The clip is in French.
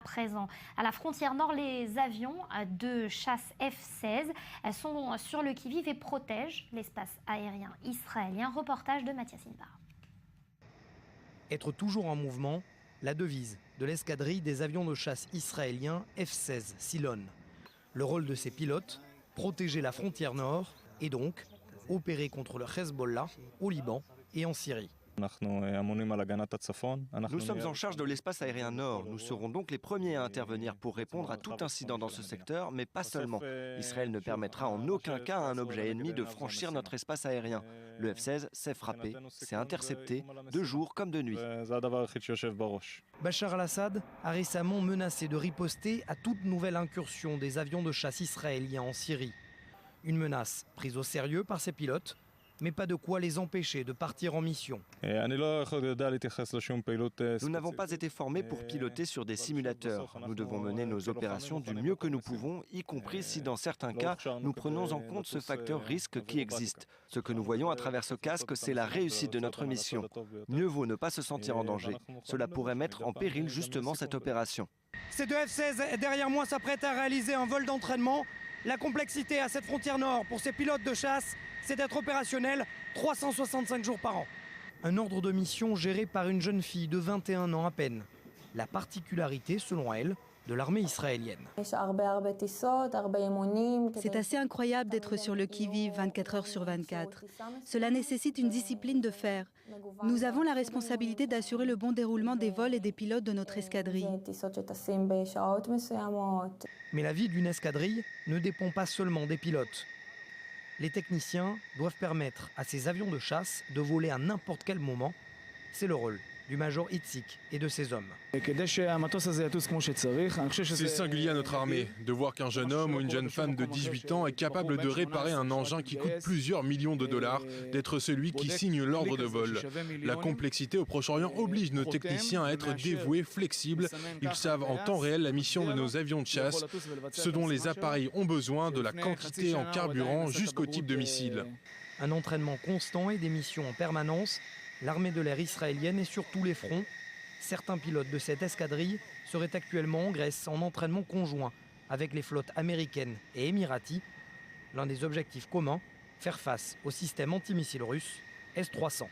présent. À la frontière nord, les avions de chasse F-16 sont sur le qui-vive et protègent l'espace aérien israélien. Reportage de Mathias Inbar. Être toujours en mouvement, la devise de l'escadrille des avions de chasse israéliens F-16 Silon. Le rôle de ces pilotes, protéger la frontière nord et donc opérer contre le Hezbollah au Liban et en Syrie. Nous sommes en charge de l'espace aérien nord. Nous serons donc les premiers à intervenir pour répondre à tout incident dans ce secteur, mais pas seulement. Israël ne permettra en aucun cas à un objet ennemi de franchir notre espace aérien. Le F-16 s'est frappé, s'est intercepté, de jour comme de nuit. Bachar al-Assad a récemment menacé de riposter à toute nouvelle incursion des avions de chasse israéliens en Syrie. Une menace prise au sérieux par ses pilotes, mais pas de quoi les empêcher de partir en mission. Nous n'avons pas été formés pour piloter sur des simulateurs. Nous devons mener nos opérations du mieux que nous pouvons, y compris si dans certains cas, nous prenons en compte ce facteur risque qui existe. Ce que nous voyons à travers ce casque, c'est la réussite de notre mission. Mieux vaut ne pas se sentir en danger. Cela pourrait mettre en péril justement cette opération. Ces deux F-16 derrière moi s'apprêtent à réaliser un vol d'entraînement. La complexité à cette frontière nord pour ces pilotes de chasse, c'est d'être opérationnel 365 jours par an. Un ordre de mission géré par une jeune fille de 21 ans à peine. La particularité, selon elle, de l'armée israélienne. C'est assez incroyable d'être sur le qui-vive 24 heures sur 24. Cela nécessite une discipline de fer. Nous avons la responsabilité d'assurer le bon déroulement des vols et des pilotes de notre escadrille. Mais la vie d'une escadrille ne dépend pas seulement des pilotes. Les techniciens doivent permettre à ces avions de chasse de voler à n'importe quel moment. C'est le rôle du major Itzik et de ses hommes. C'est singulier à notre armée de voir qu'un jeune homme ou une jeune femme de 18 ans est capable de réparer un engin qui coûte plusieurs millions de dollars, d'être celui qui signe l'ordre de vol. La complexité au Proche-Orient oblige nos techniciens à être dévoués, flexibles. Ils savent en temps réel la mission de nos avions de chasse, ce dont les appareils ont besoin, de la quantité en carburant jusqu'au type de missile. Un entraînement constant et des missions en permanence. L'armée de l'air israélienne est sur tous les fronts. Certains pilotes de cette escadrille seraient actuellement en Grèce en entraînement conjoint avec les flottes américaines et émiraties. L'un des objectifs communs, faire face au système antimissile russe S-300.